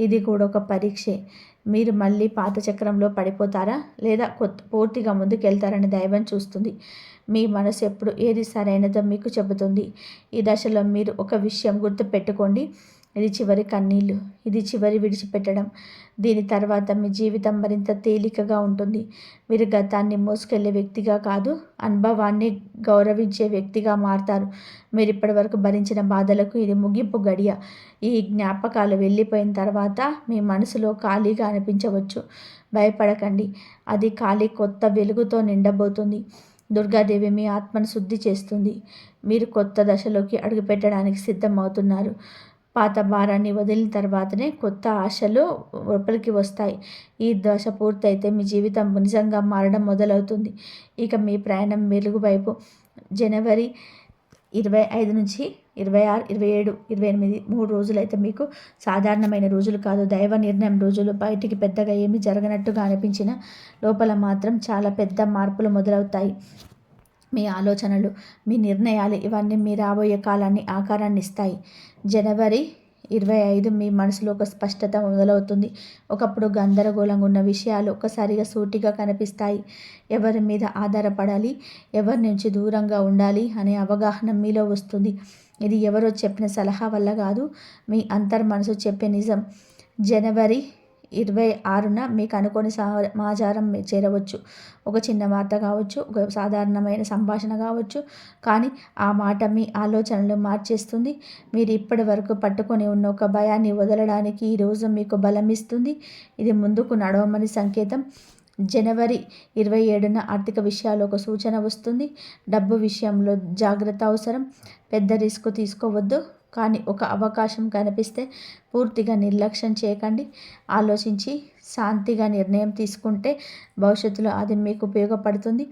ఇది కూడా ఒక పరీక్షే. మీరు మళ్ళీ పాత చక్రంలో పడిపోతారా లేదా పూర్తిగా ముందుకెళ్తారని దైవం చూస్తుంది. మీ మనసు ఎప్పుడు ఏది సరైనదో మీకు చెబుతుంది. ఈ దశలో మీరు ఒక విషయం గుర్తుపెట్టుకోండి, ఇది చివరి కన్నీళ్ళు, ఇది చివరి విడిచిపెట్టడం. దీని తర్వాత మీ జీవితం మరింత తేలికగా ఉంటుంది. మీరు గతాన్ని మోసుకెళ్లే వ్యక్తిగా కాదు, అనుభవాన్ని గౌరవించే వ్యక్తిగా మారతారు. మీరు ఇప్పటివరకు భరించిన బాధలకు ఇది ముగింపు గడియ. ఈ జ్ఞాపకాలు వెళ్ళిపోయిన తర్వాత మీ మనసులో ఖాళీగా అనిపించవచ్చు. భయపడకండి, అది ఖాళీ కొత్త వెలుగుతో నిండబోతుంది. దుర్గాదేవి మీ ఆత్మను శుద్ధి చేస్తుంది. మీరు కొత్త దశలోకి అడుగుపెట్టడానికి సిద్ధమవుతున్నారు. పాత భారాన్ని వదిలిన తర్వాతనే కొత్త ఆశలు లోపలికి వస్తాయి. ఈ దశ పూర్తయితే మీ జీవితం నిజంగా మారడం మొదలవుతుంది. ఇక మీ ప్రయాణం వెలుగు వైపు. జనవరి 25 నుంచి 26, 27, 28 3 రోజులైతే మీకు సాధారణమైన రోజులు కాదు, దైవ నిర్ణయం రోజులు. బయటికి పెద్దగా ఏమీ జరగనట్టుగా అనిపించిన లోపల మాత్రం చాలా పెద్ద మార్పులు మొదలవుతాయి. మీ ఆలోచనలు, మీ నిర్ణయాలు ఇవన్నీ మీ రాబోయే కాలాన్ని ఆకారాన్ని ఇస్తాయి. జనవరి 25 మీ మనసులో ఒక స్పష్టత మొదలవుతుంది. ఒకప్పుడు గందరగోళంగా ఉన్న విషయాలు ఒక్కసారిగా సూటిగా కనిపిస్తాయి. ఎవరి మీద ఆధారపడాలి, ఎవరి నుంచి దూరంగా ఉండాలి అనే అవగాహన మీలో వస్తుంది. ఇది ఎవరో చెప్పిన సలహా వల్ల కాదు, మీ అంతర్మనసు చెప్పే నిజం. జనవరి 26న మీకు అనుకోని సమాచారం చేరవచ్చు. ఒక చిన్న వార్త కావచ్చు, ఒక సాధారణమైన సంభాషణ కావచ్చు, కానీ ఆ మాట మీ ఆలోచనలు మార్చేస్తుంది. మీరు ఇప్పటి వరకు పట్టుకొని ఉన్న ఒక భయాన్ని వదలడానికి ఈరోజు మీకు బలం ఇస్తుంది. ఇది ముందుకు నడవమని సంకేతం. జనవరి 27న ఆర్థిక విషయాల్లో ఒక సూచన వస్తుంది. డబ్బు విషయంలో జాగ్రత్త అవసరం. పెద్ద రిస్క్ తీసుకోవద్దు, కానీ ఒక అవకాశం కనిపిస్తే పూర్తిగా నిర్లక్ష్యం చేయకండి. ఆలోచించి శాంతిగా నిర్ణయం తీసుకుంటే భవిష్యత్తులో అది మీకు ఉపయోగపడుతుంది.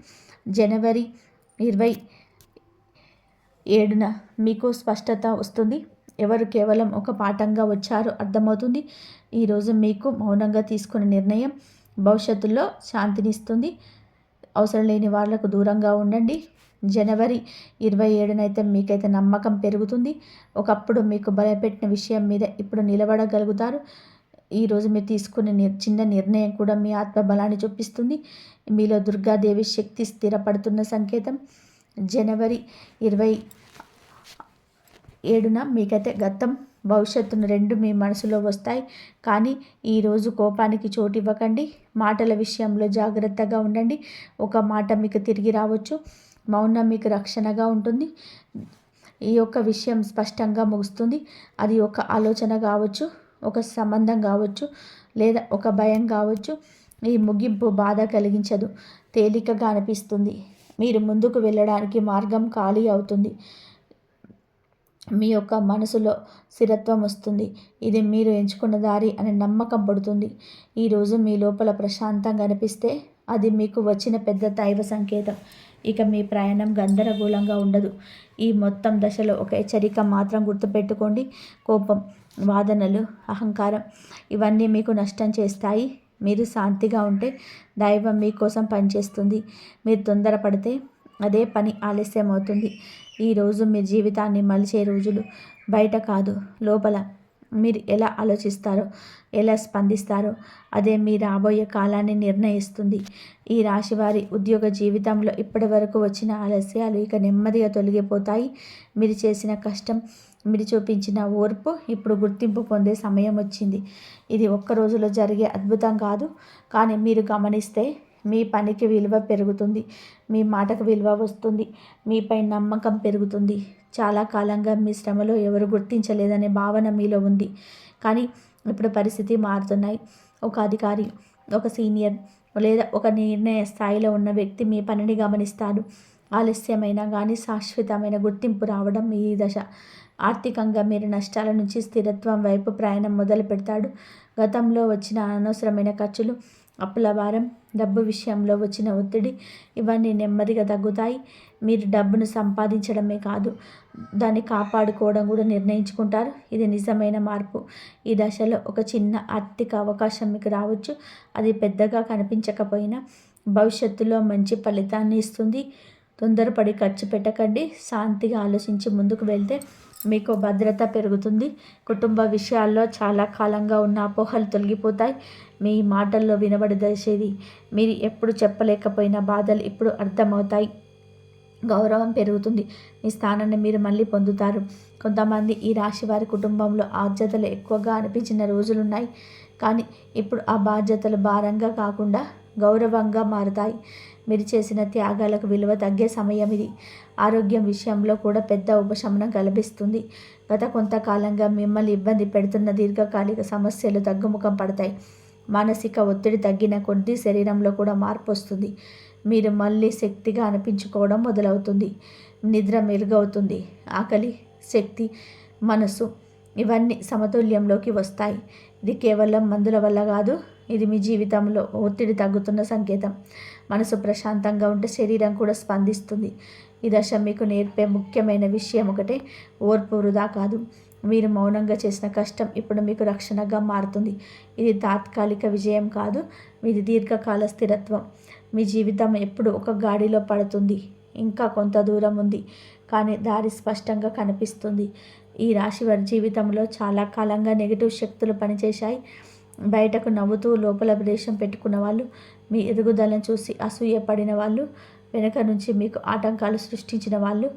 జనవరి 27న మీకు స్పష్టత వస్తుంది. ఎవరు కేవలం ఒక పాఠంగా వచ్చారో అర్థమవుతుంది. ఈరోజు మీకు మౌనంగా తీసుకునే నిర్ణయం భవిష్యత్తులో శాంతినిస్తుంది. అవసరం లేని వాళ్ళకు దూరంగా ఉండండి. జనవరి 27నైతే మీకైతే నమ్మకం పెరుగుతుంది. ఒకప్పుడు మీకు భయపెట్టిన విషయం మీద ఇప్పుడు నిలబడగలుగుతారు. ఈరోజు మీరు తీసుకునే చిన్న నిర్ణయం కూడా మీ ఆత్మబలాన్ని చూపిస్తుంది. మీలో దుర్గాదేవి శక్తి స్థిరపడుతున్న సంకేతం. జనవరి 27న మీకైతే గతం, భవిష్యత్తును రెండు మీ మనసులో వస్తాయి. కానీ ఈరోజు కోపానికి చోటు ఇవ్వకండి. మాటల విషయంలో జాగ్రత్తగా ఉండండి. ఒక మాట మీకు తిరిగి రావచ్చు. మౌనం మీకు రక్షణగా ఉంటుంది. ఈ యొక్క విషయం స్పష్టంగా ముగుస్తుంది. అది ఒక ఆలోచన కావచ్చు, ఒక సంబంధం కావచ్చు, లేదా ఒక భయం కావచ్చు. ఈ ముగింపు బాధ కలిగించదు, తేలికగా అనిపిస్తుంది. మీరు ముందుకు వెళ్ళడానికి మార్గం ఖాళీ అవుతుంది. మీ యొక్క మనసులో స్థిరత్వం వస్తుంది. ఇది మీరు ఎంచుకున్న దారి అనే నమ్మకం పడుతుంది. ఈరోజు మీ లోపల ప్రశాంతంగా అనిపిస్తే అది మీకు వచ్చిన పెద్ద దైవ సంకేతం. ఇక మీ ప్రయాణం గందరగోళంగా ఉండదు. ఈ మొత్తం దశలో ఒక హెచ్చరిక మాత్రం గుర్తుపెట్టుకోండి. కోపం, వాదనలు, అహంకారం ఇవన్నీ మీకు నష్టం చేస్తాయి. మీరు శాంతిగా ఉంటే దైవం మీకోసం పనిచేస్తుంది. మీరు తొందరపడితే అదే పని ఆలస్యం అవుతుంది. ఈరోజు మీ జీవితాన్ని మలిచే రోజులు. బయట కాదు, లోపల మీరు ఎలా ఆలోచిస్తారో, ఎలా స్పందిస్తారో అదే మీ రాబోయే కాలాన్ని నిర్ణయిస్తుంది. ఈ రాశివారి ఉద్యోగ జీవితంలో ఇప్పటి వరకు వచ్చిన ఆలస్యాలు ఇక నెమ్మదిగా తొలగిపోతాయి. మీరు చేసిన కష్టం, మీరు చూపించిన ఓర్పు ఇప్పుడు గుర్తింపు పొందే సమయం వచ్చింది. ఇది ఒక్క రోజులో జరిగే అద్భుతం కాదు, కానీ మీరు గమనిస్తే మీ పనికి విలువ పెరుగుతుంది. మీ మాటకు విలువ వస్తుంది. మీపై నమ్మకం పెరుగుతుంది. చాలా కాలంగా మీ శ్రమలో ఎవరు గుర్తించలేదనే భావన మీలో ఉంది. కానీ ఇప్పుడు పరిస్థితి మారుతున్నాయి. ఒక అధికారి, ఒక సీనియర్ లేదా ఒక నిర్ణయ స్థాయిలో ఉన్న వ్యక్తి మీ పనిని గమనిస్తాడు. ఆలస్యమైన కానీ శాశ్వతమైన గుర్తింపు రావడం ఈ దశ. ఆర్థికంగా మీరు నష్టాల నుంచి స్థిరత్వం వైపు ప్రయాణం మొదలు పెడతాడు. గతంలో వచ్చిన అనవసరమైన ఖర్చులు, అప్పుల భారం, డబ్బు విషయంలో వచ్చిన ఒత్తిడి ఇవన్నీ నెమ్మదిగా తగ్గుతాయి. మీరు డబ్బును సంపాదించడమే కాదు, దాన్ని కాపాడుకోవడం కూడా నిర్ణయించుకుంటారు. ఇది నిజమైన మార్పు. ఈ దశలో ఒక చిన్న ఆర్థిక అవకాశం మీకు రావచ్చు. అది పెద్దగా కనిపించకపోయినా భవిష్యత్తులో మంచి ఫలితాన్ని ఇస్తుంది. తొందరపడి ఖర్చు పెట్టకండి. శాంతిగా ఆలోచించి ముందుకు వెళ్తే మీకు భద్రత పెరుగుతుంది. కుటుంబ విషయాల్లో చాలా కాలంగా ఉన్న అపోహలు తొలగిపోతాయి. మీ మాటల్లో వినబడేది మీరు ఎప్పుడు చెప్పలేకపోయిన బాధలు ఇప్పుడు అర్థమవుతాయి. గౌరవం పెరుగుతుంది. మీ స్థానాన్ని మీరు మళ్ళీ పొందుతారు. కొంతమంది ఈ రాశి వారి కుటుంబంలో బాధ్యతలు ఎక్కువగా అనిపించిన రోజులున్నాయి. కానీ ఇప్పుడు ఆ బాధ్యతలు భారంగా కాకుండా గౌరవంగా మారుతాయి. మీరు చేసిన త్యాగాలకు విలువ తగ్గే సమయం ఇది. ఆరోగ్యం విషయంలో కూడా పెద్ద ఉపశమనం కల్పిస్తుంది. గత కొంతకాలంగా మిమ్మల్ని ఇబ్బంది పెడుతున్న దీర్ఘకాలిక సమస్యలు తగ్గుముఖం పడతాయి. మానసిక ఒత్తిడి తగ్గిన కొద్దీ శరీరంలో కూడా మార్పు వస్తుంది. మీరు మళ్ళీ శక్తిగా అనిపించుకోవడం మొదలవుతుంది. నిద్ర మెరుగవుతుంది. ఆకలి, శక్తి, మనసు ఇవన్నీ సమతుల్యంలోకి వస్తాయి. ఇది కేవలం మందుల వల్ల కాదు, ఇది మీ జీవితంలో ఒత్తిడి తగ్గుతున్న సంకేతం. మనసు ప్రశాంతంగా ఉంటే శరీరం కూడా స్పందిస్తుంది. ఈ దశ మీకు నేర్పే ముఖ్యమైన విషయం ఒకటే, ఓర్పు వృధా కాదు. మీరు మౌనంగా చేసిన కష్టం ఇప్పుడు మీకు రక్షణగా మారుతుంది. ఇది తాత్కాలిక విజయం కాదు, మీది దీర్ఘకాల స్థిరత్వం. మీ జీవితం ఎప్పుడు ఒక గాడిలో పడుతుంది. ఇంకా కొంత దూరం ఉంది, కానీ దారి స్పష్టంగా కనిపిస్తుంది. ఈ రాశి వారి జీవితంలో చాలా కాలంగా నెగిటివ్ శక్తులు పనిచేశాయి. బయటకు నవ్వుతూ లోపల ద్వేషం పెట్టుకున్న వాళ్ళు, మీ ఎదుగుదలను చూసి అసూయపడిన వాళ్ళు, వెనుక నుంచి మీకు ఆటంకాలు సృష్టించిన వాళ్ళు,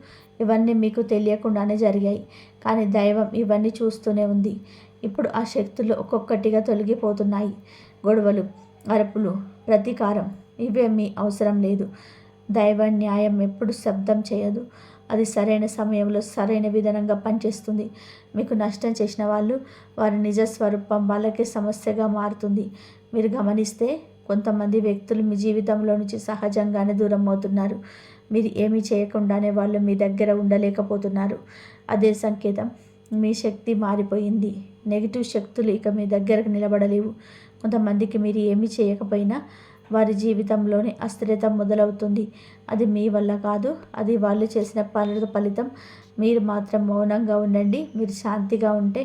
ఇవన్నీ మీకు తెలియకుండానే జరిగాయి. కానీ దైవం ఇవన్నీ చూస్తూనే ఉంది. ఇప్పుడు ఆ శక్తులు ఒక్కొక్కటిగా తొలగిపోతున్నాయి. గొడవలు, అరుపులు, ప్రతీకారం ఇవే మీ అవసరం లేదు. దైవ న్యాయం ఎప్పుడు శబ్దం చేయదు. అది సరైన సమయంలో సరైన విధానంగా పనిచేస్తుంది. మీకు నష్టం చేసిన వాళ్ళు, వారి నిజ స్వరూపం వాళ్ళకే సమస్యగా మారుతుంది. మీరు గమనిస్తే కొంతమంది వ్యక్తులు మీ జీవితంలో నుంచి సహజంగానే దూరం అవుతున్నారు. మీరు ఏమీ చేయకుండానే వాళ్ళు మీ దగ్గర ఉండలేకపోతున్నారు. అదే సంకేతం మీ శక్తి మారిపోయింది. నెగిటివ్ శక్తులు ఇక మీ దగ్గరకు నిలబడలేవు. కొంతమందికి మీరు ఏమీ చేయకపోయినా వారి జీవితంలోనే అస్థిరత మొదలవుతుంది. అది మీ వల్ల కాదు, అది వాళ్ళు చేసిన పనుల ఫలితం. మీరు మాత్రం మౌనంగా ఉండండి. మీరు శాంతిగా ఉంటే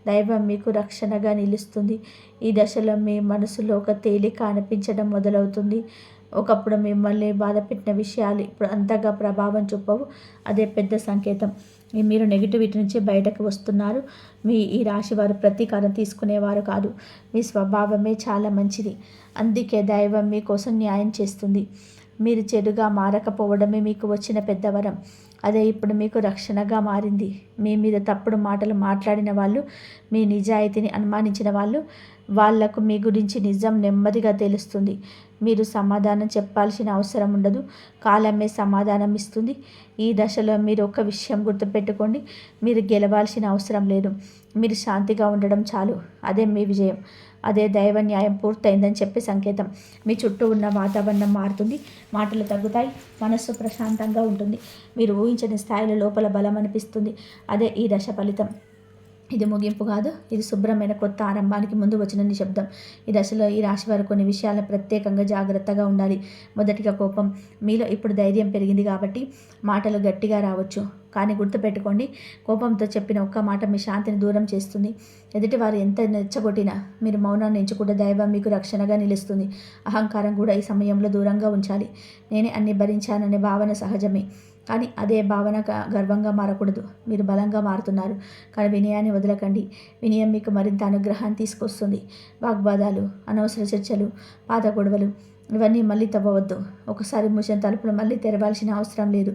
దైవం మీకు రక్షణగా నిలుస్తుంది. ఈ దశలో మీ మనసులో ఒక తేలిక అనిపించడం మొదలవుతుంది. ఒకప్పుడు మిమ్మల్ని బాధపెట్టిన విషయాలు ఇప్పుడు అంతగా ప్రభావం చూపవు. అదే పెద్ద సంకేతం. మీరు నెగిటివిటీ నుంచి బయటకు వస్తున్నారు. ఈ రాశి వారు ప్రతీకారం తీసుకునేవారు కాదు. మీ స్వభావమే చాలా మంచిది. అందుకే దైవం మీకోసం న్యాయం చేస్తుంది. మీరు చెడుగా మారకపోవడమే మీకు వచ్చిన పెద్ద వరం. అదే ఇప్పుడు మీకు రక్షణగా మారింది. మీ మీద తప్పుడు మాటలు మాట్లాడిన వాళ్ళు, మీ నిజాయితీని అనుమానించిన వాళ్ళు, వాళ్లకు మీ గురించి నిజం నెమ్మదిగా తెలుస్తుంది. మీరు సమాధానం చెప్పాల్సిన అవసరం ఉండదు. కాలమే సమాధానం ఇస్తుంది. ఈ దశలో మీరు ఒక విషయం గుర్తుపెట్టుకోండి, మీరు గెలవాల్సిన అవసరం లేదు. మీరు శాంతిగా ఉండడం చాలు. అదే మీ విజయం. అదే దైవ న్యాయం పూర్తయిందని చెప్పే సంకేతం. మీ చుట్టూ ఉన్న వాతావరణం మారుతుంది. మాటలు తగ్గుతాయి. మనస్సు ప్రశాంతంగా ఉంటుంది. మీరు ఊహించని స్థాయిలో లోపల బలం అనిపిస్తుంది. అదే ఈ దశ ఫలితం. ఇది ముగింపు కాదు, ఇది శుభ్రమైన కొత్త ఆరంభానికి ముందు వచ్చిన నిశ్శబ్దం. ఈ దశలో ఈ రాశి వారు కొన్ని విషయాలను ప్రత్యేకంగా జాగ్రత్తగా ఉండాలి. మొదటిగా కోపం. మీలో ఇప్పుడు ధైర్యం పెరిగింది కాబట్టి మాటలు గట్టిగా రావచ్చు. కానీ గుర్తుపెట్టుకోండి, కోపంతో చెప్పిన ఒక్క మాట మీ శాంతిని దూరం చేస్తుంది. ఎదుటివారు ఎంత నెచ్చగొట్టినా మీరు మౌనాన్ని ఎంచుకుంటే దైవం మీకు రక్షణగా నిలుస్తుంది. అహంకారం కూడా ఈ సమయంలో దూరంగా ఉంచాలి. నేనే అన్ని భరించాననే భావన సహజమే, కానీ అదే భావన గర్వంగా మారకూడదు. మీరు బలంగా మారుతున్నారు, కానీ వినయాన్ని వదలకండి. వినయం మీకు మరింత అనుగ్రహాన్ని తీసుకొస్తుంది. వాగ్వాదాలు, అనవసర చర్చలు, పాత గొడవలు ఇవన్నీ మళ్ళీ తవ్వవద్దు. ఒకసారి మూసిన తలుపులు మళ్ళీ తెరవాల్సిన అవసరం లేదు.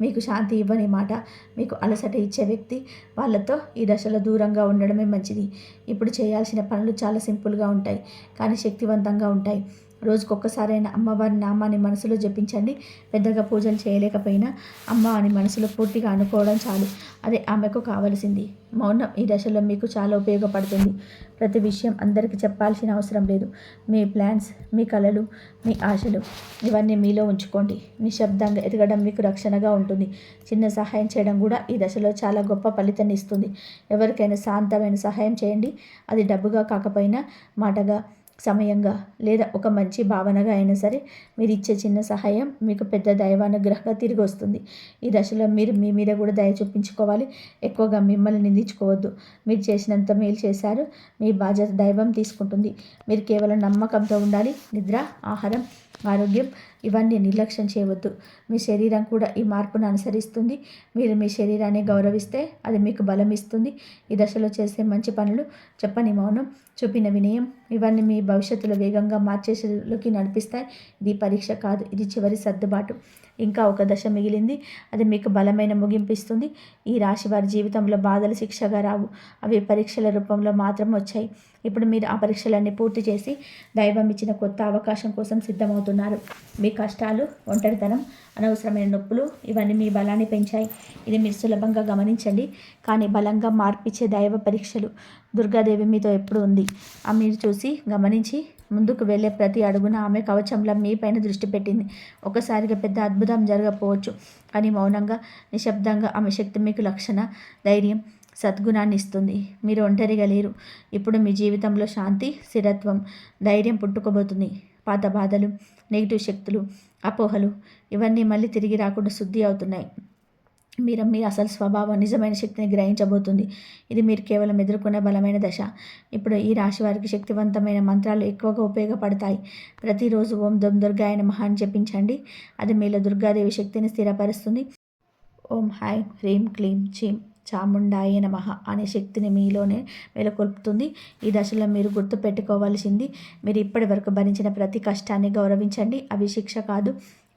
మీకు శాంతి ఇవ్వని మాట, మీకు అలసట ఇచ్చే వ్యక్తి, వాళ్ళతో ఈ దశలో దూరంగా ఉండడమే మంచిది. ఇప్పుడు చేయాల్సిన పనులు చాలా సింపుల్గా ఉంటాయి, కానీ శక్తివంతంగా ఉంటాయి. రోజుకొక్కసారైనా అమ్మవారి నామాన్ని మనసులో జపించండి. పెద్దగా పూజలు చేయలేకపోయినా అమ్మ అని మనసులో పూర్తిగా అనుకోవడం చాలు. అదే ఆమెకు కావలసింది. మౌనం ఈ దశలో మీకు చాలా ఉపయోగపడుతుంది. ప్రతి విషయం అందరికీ చెప్పాల్సిన అవసరం లేదు. మీ ప్లాన్స్, మీ కలలు, మీ ఆశలు ఇవన్నీ మీలో ఉంచుకోండి. నిశ్శబ్దంగా ఎదగడం మీకు రక్షణగా ఉంటుంది. చిన్న సహాయం చేయడం కూడా ఈ దశలో చాలా గొప్ప ఫలితాన్ని ఇస్తుంది. ఎవరికైనా శాంతమైన సహాయం చేయండి. అది డబ్బుగా కాకపోయినా మాటగా, సమయంగా లేదా ఒక మంచి భావనగా అయినా సరే మీరు ఇచ్చే చిన్న సహాయం మీకు పెద్ద దైవానుగ్రహంగా తిరిగి వస్తుంది. ఈ దశలో మీరు మీ మీద కూడా దయ చూపించుకోవాలి. ఎక్కువగా మిమ్మల్ని నిందించుకోవద్దు. మీరు చేసినంత మేలు చేశారు, మీ బాధ్యత దైవం తీసుకుంటుంది. మీరు కేవలం నమ్మకంతో ఉండాలి. నిద్ర, ఆహారం, ఆరోగ్యం ఇవన్నీ నిర్లక్ష్యం చేయవద్దు. మీ శరీరం కూడా ఈ మార్పును అనుసరిస్తుంది. మీరు మీ శరీరాన్ని గౌరవిస్తే అది మీకు బలం ఇస్తుంది. ఈ దశలో చేసే మంచి పనులు, చెప్పని మౌనం, చూపిన వినయం ఇవన్నీ మీ భవిష్యత్తులో వేగంగా మార్చేలోకి నడిపిస్తాయి. ఇది పరీక్ష కాదు, ఇది చివరి సర్దుబాటు. ఇంకా ఒక దశ మిగిలింది, అది మీకు బలమైన ముగింపిస్తుంది. ఈ రాశి వారి జీవితంలో బాధలు శిక్షగా రావు, అవి పరీక్షల రూపంలో మాత్రం వచ్చాయి. ఇప్పుడు మీరు ఆ పరీక్షలన్నీ పూర్తి చేసి దైవం ఇచ్చిన కొత్త అవకాశం కోసం సిద్ధమవుతున్నారు. మీ కష్టాలు, ఒంటరితనం, అనవసరమైన నొప్పులు ఇవన్నీ మీ బలాన్ని పెంచాయి. ఇది మీరు సులభంగా గమనించండి. కానీ బలంగా మార్పిచ్చే దైవ పరీక్షలు దుర్గాదేవి మీతో ఎప్పుడు ఉంది. మీరు చూసి గమనించి ముందుకు వెళ్ళే ప్రతి అడుగున ఆమె కవచంలా మీ పైన దృష్టి పెట్టింది. ఒకసారిగా పెద్ద అద్భుతం జరగకపోవచ్చు, కానీ మౌనంగా, నిశ్శబ్దంగా ఆమె శక్తి మీకు లక్షణ, ధైర్యం, సద్గుణాన్ని ఇస్తుంది. మీరు ఒంటరిగా లేరు. ఇప్పుడు మీ జీవితంలో శాంతి, స్థిరత్వం, ధైర్యం పుట్టుకోబోతుంది. పాత బాధలు, నెగిటివ్ శక్తులు, అపోహలు ఇవన్నీ మళ్ళీ తిరిగి రాకుండా శుద్ధి అవుతున్నాయి. మీ అసలు స్వభావం, నిజమైన శక్తిని గ్రహించబోతుంది. ఇది మీరు కేవలం ఎదుర్కొనే బలమైన దశ. ఇప్పుడు ఈ రాశి వారికి శక్తివంతమైన మంత్రాలు ఎక్కువగా ఉపయోగపడతాయి. ప్రతిరోజు ఓం దం దుర్గాయ నమః అని జపించండి. అది మీలో దుర్గాదేవి శక్తిని స్థిరపరుస్తుంది. ఓం హ్రైం హ్రీం క్లీం చీం చాముండాయ నమః అనే శక్తిని మీలోనే మేలుకొల్పుతుంది. ఈ దశలో మీరు గుర్తు పెట్టుకోవాల్సింది, మీరు ఇప్పటి వరకు భరించిన ప్రతి కష్టాన్ని గౌరవించండి. అవి శిక్ష కాదు,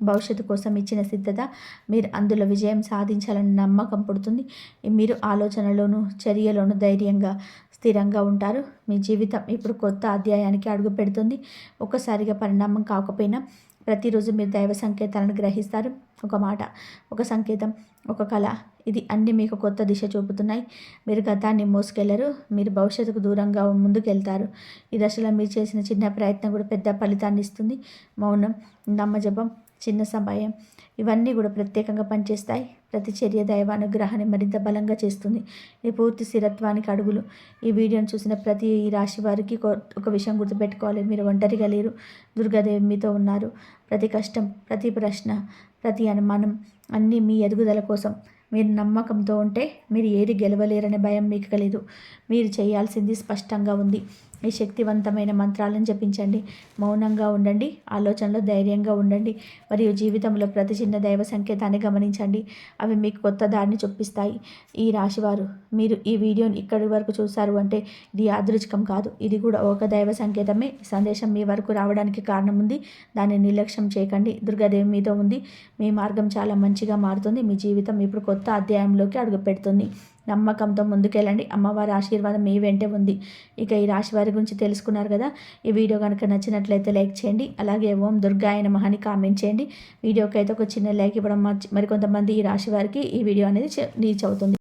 భవిష్యత్తు కోసం ఇచ్చిన సిద్ధత. మీరు అందులో విజయం సాధించాలని నమ్మకం పుడుతుంది. మీరు ఆలోచనలోనూ చర్యలోనూ ధైర్యంగా, స్థిరంగా ఉంటారు. మీ జీవితం ఇప్పుడు కొత్త అధ్యాయానికి అడుగు పెడుతుంది. ఒక్కసారిగా పరిణామం కాకపోయినా ప్రతిరోజు మీరు దైవ సంకేతాలను గ్రహిస్తారు. ఒక మాట, ఒక సంకేతం, ఒక కళ, ఇది అన్నీ మీకు కొత్త దిశ చూపుతున్నాయి. మీరు గతాన్ని మోసుకెళ్లరు, మీరు భవిష్యత్తుకు దూరంగా ముందుకెళ్తారు. ఈ దశలో మీరు చేసిన చిన్న ప్రయత్నం కూడా పెద్ద ఫలితాన్ని ఇస్తుంది. మౌనం, నామజపం, చిన్న సమయం ఇవన్నీ కూడా ప్రత్యేకంగా పనిచేస్తాయి. ప్రతి చర్య దైవ అనుగ్రహాన్ని మరింత బలంగా చేస్తుంది. ఇది పూర్తి స్థిరత్వానికి అడుగులు. ఈ వీడియోను చూసిన ప్రతి ఈ రాశి వారికి ఒక విషయం గుర్తుపెట్టుకోవాలి, మీరు ఒంటరిగా లేరు. దుర్గాదేవి మీతో ఉన్నారు. ప్రతి కష్టం, ప్రతి ప్రశ్న, ప్రతి అనుమానం అన్నీ మీ ఎదుగుదల కోసం. మీరు నమ్మకంతో ఉంటే మీరు ఏది గెలవలేరనే భయం మీకు కలదు. మీరు చేయాల్సింది స్పష్టంగా ఉంది. ఈ శక్తివంతమైన మంత్రాలను జపించండి. మౌనంగా ఉండండి. ఆలోచనలో ధైర్యంగా ఉండండి. మరియు జీవితంలో ప్రతి చిన్న దైవ సంకేతాన్ని గమనించండి. అవి మీకు కొత్త దారిని చూపిస్తాయి. ఈ రాశివారు, మీరు ఈ వీడియోని ఇక్కడి వరకు చూశారు అంటే ఇది యాదృచ్ఛికం కాదు. ఇది కూడా ఒక దైవ సంకేతమే. ఈ సందేశం మీ వరకు రావడానికి కారణం ఉంది. దాన్ని నిర్లక్ష్యం చేయకండి. దుర్గాదేవి మీతో ఉంది. మీ మార్గం చాలా మంచిగా మారుతుంది. మీ జీవితం ఇప్పుడు కొత్త అధ్యాయంలోకి అడుగుపెడుతుంది. నమ్మకంతో ముందుకెళ్ళండి. అమ్మవారి ఆశీర్వాదం మీ వెంటే ఉంది. ఇక ఈ రాశి వారి గురించి తెలుసుకున్నారు కదా. ఈ వీడియో కనుక నచ్చినట్లయితే లైక్ చేయండి. అలాగే ఓం దుర్గాయ నమః అని కామెంట్ చేయండి. వీడియోకి అయితే ఒక చిన్న లైక్ ఇవ్వడం మరికొంతమంది ఈ రాశి వారికి ఈ వీడియో అనేది రీచ్ అవుతుంది.